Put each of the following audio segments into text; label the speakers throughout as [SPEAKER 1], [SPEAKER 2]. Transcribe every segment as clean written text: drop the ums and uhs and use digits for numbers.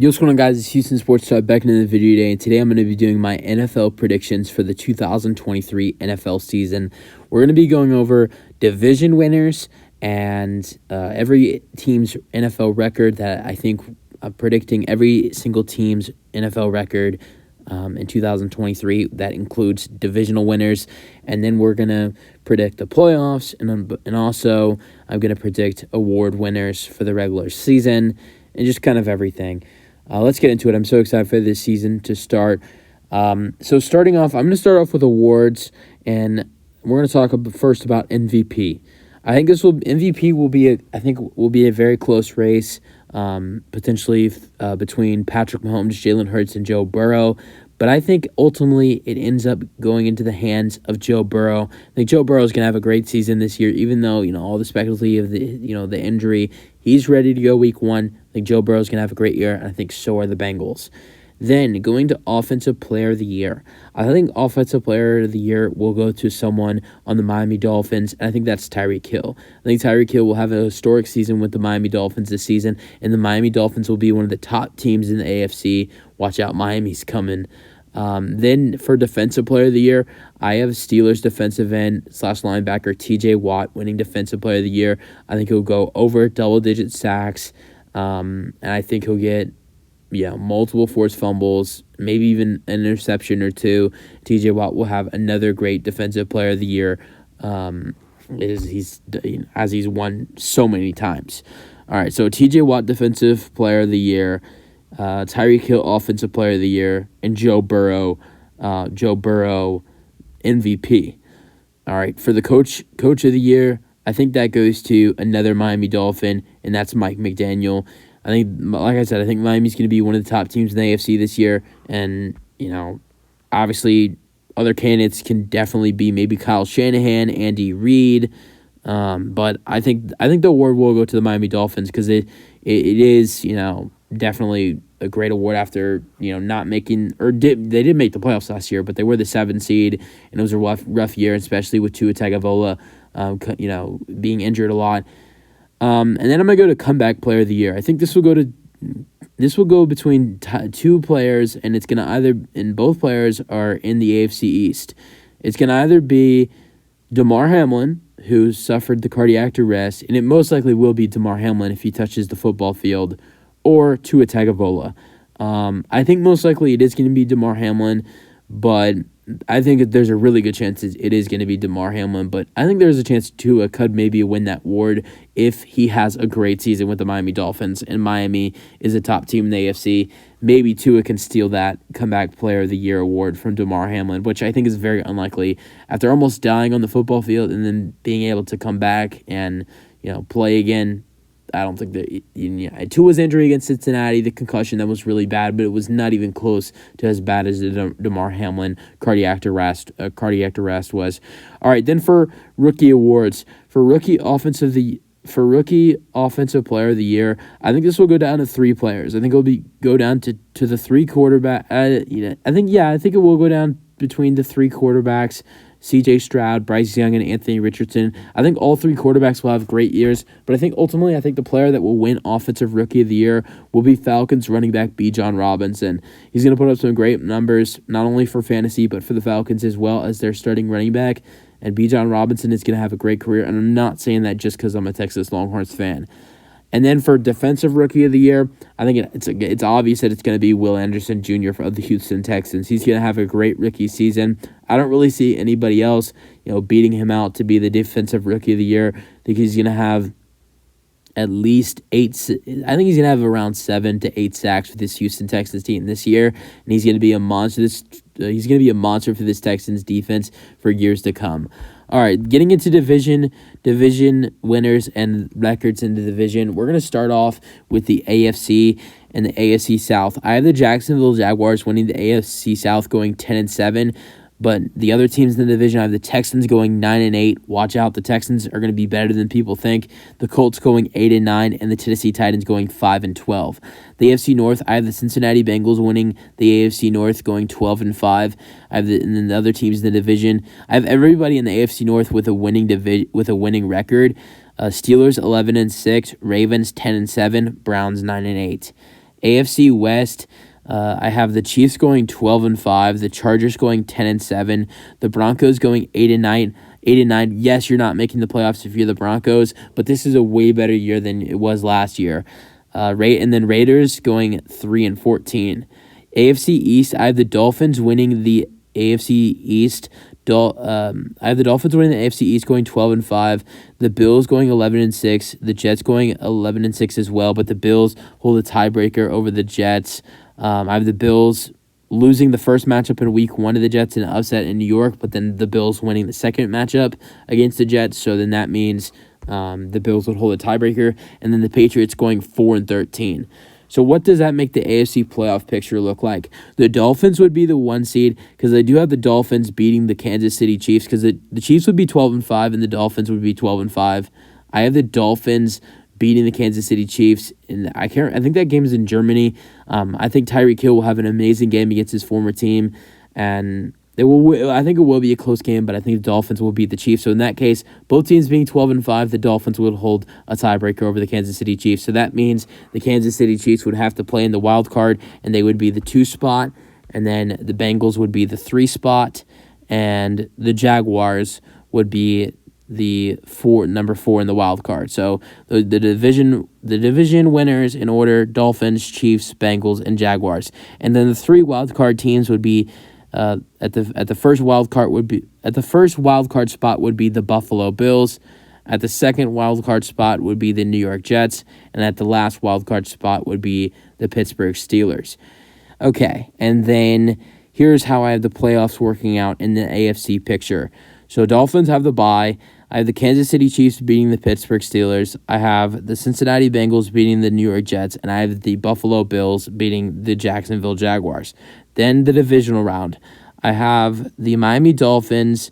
[SPEAKER 1] Yo, what's going on, guys? It's Houston Sports Talk back into the video today, and today I'm going to be doing my NFL predictions for the 2023 NFL season. We're going to be going over division winners and every team's NFL record that I think I'm predicting every single team's NFL record in 2023. That includes divisional winners, and then we're going to predict the playoffs, and also I'm going to predict award winners for the regular season and just kind of everything. Let's get into it. I'm so excited for this season to start. So starting off, I'm going to start off with awards, and we're going to talk first about MVP. I think MVP will be a very close race, potentially between Patrick Mahomes, Jalen Hurts, and Joe Burrow. But I think ultimately it ends up going into the hands of Joe Burrow. I think Joe Burrow is going to have a great season this year, even though all the speculation of the injury. He's ready to go week 1. I think Joe Burrow is going to have a great year, and I think so are the Bengals. Then going to Offensive Player of the Year. I think Offensive Player of the Year will go to someone on the Miami Dolphins, and I think that's Tyreek Hill. I think Tyreek Hill will have a historic season with the Miami Dolphins this season, and the Miami Dolphins will be one of the top teams in the AFC. Watch out, Miami's coming. Then for Defensive Player of the Year, I have Steelers defensive end / linebacker TJ Watt winning Defensive Player of the Year. I think he'll go over double-digit sacks, and I think he'll get multiple forced fumbles, maybe even an interception or two. TJ Watt will have another great Defensive Player of the Year, as he's won so many times. All right, so TJ Watt Defensive Player of the Year, Tyreek Hill Offensive Player of the Year, and Joe Burrow MVP. All right, for the coach of the year, I think that goes to another Miami Dolphin, and that's Mike McDaniel. I think, like I said, I think Miami's going to be one of the top teams in the AFC this year, and obviously other candidates can definitely be maybe Kyle Shanahan, Andy Reid, but I think the award will go to the Miami Dolphins because it is definitely a great award after not making they did make the playoffs last year, but they were the 7th seed, and it was a rough year, especially with Tua Tagovailoa being injured a lot. And then I'm gonna go to Comeback Player of the Year. I think this will go between two players, and it's gonna both players are in the AFC East. It's gonna either be Damar Hamlin, who suffered the cardiac arrest, and it most likely will be Damar Hamlin if he touches the football field, or Tua Tagovailoa. I think most likely it is going to be Damar Hamlin, but I think there's a really good chance it is going to be Damar Hamlin. But I think there's a chance Tua could maybe win that award if he has a great season with the Miami Dolphins, and Miami is a top team in the AFC. Maybe Tua can steal that Comeback Player of the Year award from Damar Hamlin, which I think is very unlikely. After almost dying on the football field and then being able to come back and play again, I don't think that Tua's injury against Cincinnati, the concussion, that was really bad, but it was not even close to as bad as the Damar Hamlin cardiac arrest was. All right, then for rookie awards, for rookie offensive player of the year, I think this will go down to 3 players. I think it'll go down to the 3 quarterback. I think it will go down between the 3 quarterbacks. C.J. Stroud, Bryce Young, and Anthony Richardson. I think all 3 quarterbacks will have great years, but I think ultimately the player that will win Offensive Rookie of the Year will be Falcons running back Bijan Robinson. He's going to put up some great numbers, not only for fantasy, but for the Falcons as well as their starting running back, and Bijan Robinson is going to have a great career, and I'm not saying that just because I'm a Texas Longhorns fan. And then for Defensive Rookie of the Year, I think it's obvious that it's going to be Will Anderson Jr. of the Houston Texans. He's going to have a great rookie season. I don't really see anybody else, beating him out to be the Defensive Rookie of the Year. I think he's going to have at least 8. I think he's going to have around 7 to 8 sacks for this Houston Texans team this year, and he's going to be a monster. He's going to be a monster for this Texans defense for years to come. All right, getting into division winners and records in the division, we're going to start off with the AFC and the AFC South. I have the Jacksonville Jaguars winning the AFC South, going 10-7. But the other teams in the division, I have the Texans going 9-8. Watch out, the Texans are going to be better than people think. The Colts going 8-9, and the Tennessee Titans going 5-12. The AFC North, I have the Cincinnati Bengals winning the AFC North, going 12-5. And then the other teams in the division, I have everybody in the AFC North with a winning record. Steelers 11-6, Ravens 10-7, Browns 9-8. AFC West, I have the Chiefs going 12-5, the Chargers going 10-7, the Broncos going 8-9. 8-9. Yes, you're not making the playoffs if you're the Broncos, but this is a way better year than it was last year. And then Raiders going 3-14. AFC East, I have the Dolphins winning the AFC East. I have the Dolphins winning the AFC East going 12-5. The Bills going 11-6. The Jets going 11-6 as well, but the Bills hold a tiebreaker over the Jets. I have the Bills losing the first matchup in week 1 to the Jets in an upset in New York, but then the Bills winning the second matchup against the Jets. So then that means the Bills would hold a tiebreaker, and then the Patriots going 4-13. So what does that make the AFC playoff picture look like? The Dolphins would be the 1 seed because I do have the Dolphins beating the Kansas City Chiefs because the Chiefs would be 12-5 and the Dolphins would be 12-5. I have the Dolphins beating the Kansas City Chiefs, and I think that game is in Germany. I think Tyreek Hill will have an amazing game against his former team, and I think it will be a close game, but I think the Dolphins will beat the Chiefs. So in that case, both teams being 12-5, the Dolphins would hold a tiebreaker over the Kansas City Chiefs. So that means the Kansas City Chiefs would have to play in the wild card, and they would be the 2 spot, and then the Bengals would be the 3 spot, and the Jaguars would be the number 4 in the wild card. So the division winners in order: Dolphins, Chiefs, Bengals, and Jaguars. And then the 3 wild card teams would be at the first wild card spot would be the Buffalo Bills. At the second wild card spot would be the New York Jets, and at the last wild card spot would be the Pittsburgh Steelers. Okay, and then here's how I have the playoffs working out in the AFC picture. So Dolphins have the bye. I have the Kansas City Chiefs beating the Pittsburgh Steelers. I have the Cincinnati Bengals beating the New York Jets, and I have the Buffalo Bills beating the Jacksonville Jaguars. Then the divisional round. I have the Miami Dolphins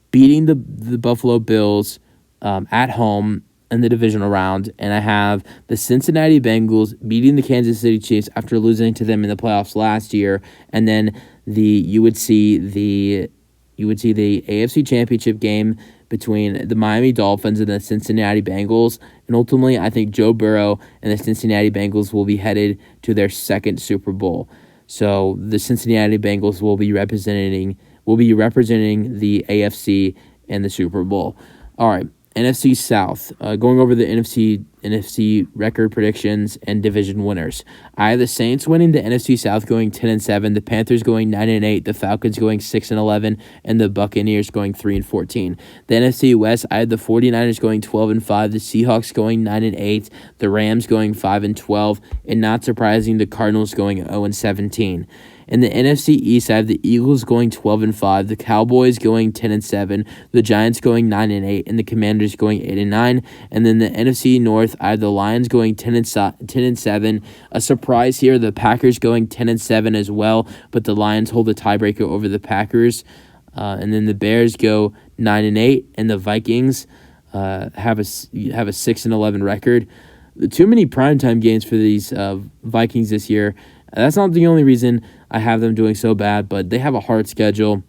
[SPEAKER 1] beating the Buffalo Bills at home in the divisional round, and I have the Cincinnati Bengals beating the Kansas City Chiefs after losing to them in the playoffs last year, and then you would see the AFC Championship game between the Miami Dolphins and the Cincinnati Bengals. And ultimately, I think Joe Burrow and the Cincinnati Bengals will be headed to their second Super Bowl. So the Cincinnati Bengals will be representing the AFC in the Super Bowl. All right, NFC South. Going over the NFC record predictions and division winners. I have the Saints winning the NFC South going 10-7, the Panthers going 9-8, the Falcons going 6-11, and the Buccaneers going 3-14. The NFC West, I had the 49ers going 12-5, the Seahawks going 9-8, the Rams going 5-12, and not surprising, the Cardinals going 0-17. In the NFC East, I have the Eagles going 12-5, the Cowboys going 10-7, the Giants going 9-8, and the Commanders going 8-9. And then the NFC North, I have the Lions going 10-7. A surprise here, the Packers going 10-7 as well, but the Lions hold a tiebreaker over the Packers. And then the Bears go 9-8, and the Vikings have a 6-11 record. Too many primetime games for these Vikings this year. That's not the only reason I have them doing so bad, but they have a hard schedule,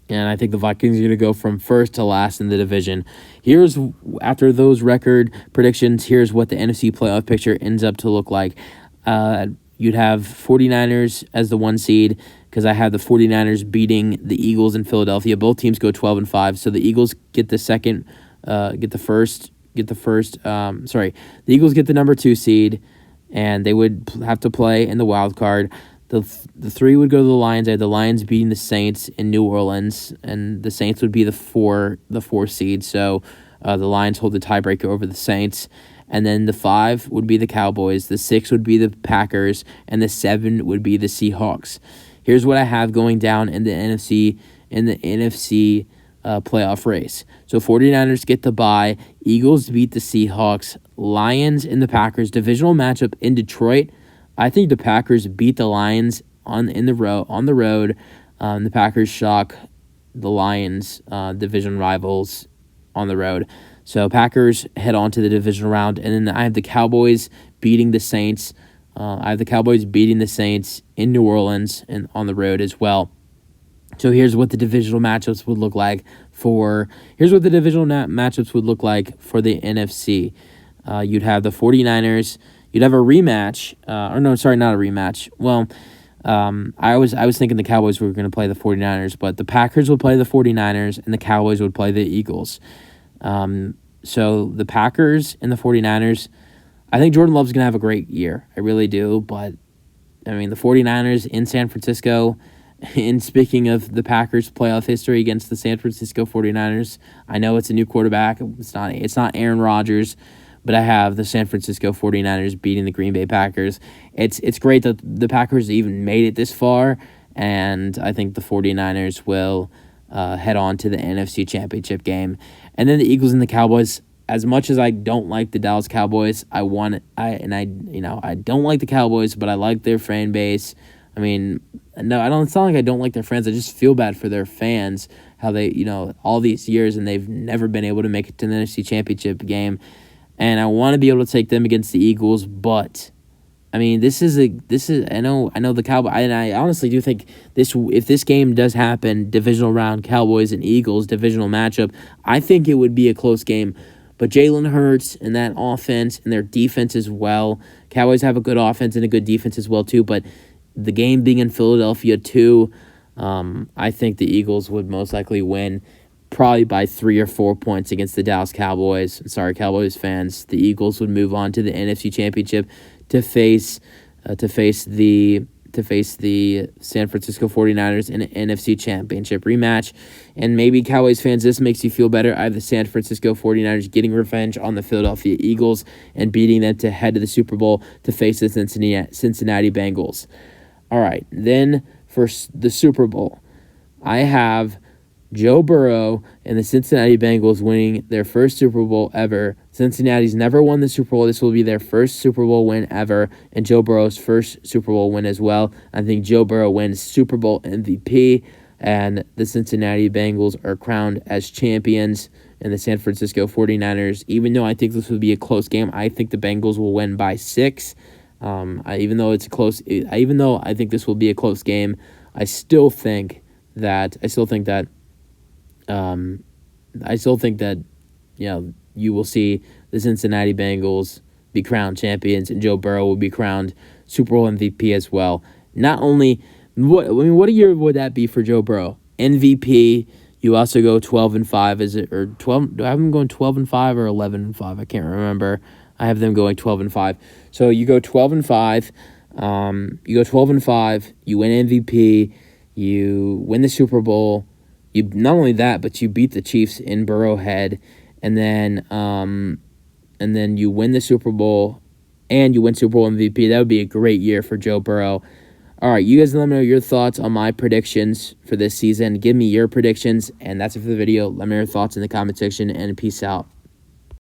[SPEAKER 1] and I think the Vikings are going to go from first to last in the division. After those record predictions, here's what the NFC playoff picture ends up to look like. You'd have 49ers as the 1 seed because I have the 49ers beating the Eagles in Philadelphia. Both teams go 12-5, so the Eagles get the Eagles get the number 2 seed, and they would have to play in the wild card. The 3 would go to the Lions. I had the Lions beating the Saints in New Orleans, and the Saints would be the 4 seed. So the Lions hold the tiebreaker over the Saints. And then the 5 would be the Cowboys, the 6 would be the Packers, and the 7 would be the Seahawks. Here's what I have going down in the NFC playoff race. So 49ers get the bye, Eagles beat the Seahawks, Lions and the Packers. Divisional matchup in Detroit. I think the Packers beat the Lions on the road. The Packers shock the Lions, division rivals, on the road. So Packers head on to the divisional round, and then I have the Cowboys beating the Saints. I have the Cowboys beating the Saints in New Orleans and on the road as well. So here's what the divisional matchups would look like for the NFC. You'd have the 49ers, you'd have a rematch. Or no, sorry, not a rematch. Well, I was thinking the Cowboys were going to play the 49ers, but the Packers would play the 49ers and the Cowboys would play the Eagles. So the Packers and the 49ers, I think Jordan Love's going to have a great year. I really do, but I mean, the 49ers in San Francisco, and speaking of the Packers' playoff history against the San Francisco 49ers, I know it's a new quarterback. It's not Aaron Rodgers, but I have the San Francisco 49ers beating the Green Bay Packers. It's great that the Packers even made it this far, and I think the 49ers will head on to the NFC Championship game. And then the Eagles and the Cowboys. As much as I don't like the Dallas Cowboys, I don't like the Cowboys, but I like their fan base. I mean, no, I don't. It's not like I don't like their fans. I just feel bad for their fans, how they, all these years and they've never been able to make it to the NFC Championship game, and I want to be able to take them against the Eagles. But I mean, I know the Cowboys, and I honestly do think if this game does happen, divisional round Cowboys and Eagles divisional matchup, I think it would be a close game. But Jalen Hurts and that offense and their defense as well. Cowboys have a good offense and a good defense as well, too. But the game being in Philadelphia, too, I think the Eagles would most likely win probably by 3 or 4 points against the Dallas Cowboys. Sorry, Cowboys fans. The Eagles would move on to the NFC Championship to face the San Francisco 49ers in an NFC Championship rematch. And maybe Cowboys fans, this makes you feel better. I have the San Francisco 49ers getting revenge on the Philadelphia Eagles and beating them to head to the Super Bowl to face the Cincinnati Bengals. All right, then for the Super Bowl, I have Joe Burrow and the Cincinnati Bengals winning their first Super Bowl ever. Cincinnati's never won the Super Bowl. This will be their first Super Bowl win ever, and Joe Burrow's first Super Bowl win as well. I think Joe Burrow wins Super Bowl MVP, and the Cincinnati Bengals are crowned as champions, and the San Francisco 49ers, even though I think this will be a close game, I think the Bengals will win by 6. Even though I think this will be a close game, I still think that you will see the Cincinnati Bengals be crowned champions, and Joe Burrow will be crowned Super Bowl MVP as well. Not only what a year would that be for Joe Burrow? MVP. You also go 12-5. Is it or 12? Do I have them going 12-5 or 11-5? I can't remember. I have them going 12-5. So you go 12-5. You go 12-5. You win MVP. You win the Super Bowl. You not only that, but you beat the Chiefs in Burrowhead, and then you win the Super Bowl, and you win Super Bowl MVP. That would be a great year for Joe Burrow. All right, you guys let me know your thoughts on my predictions for this season. Give me your predictions, and that's it for the video. Let me know your thoughts in the comment section, and peace out.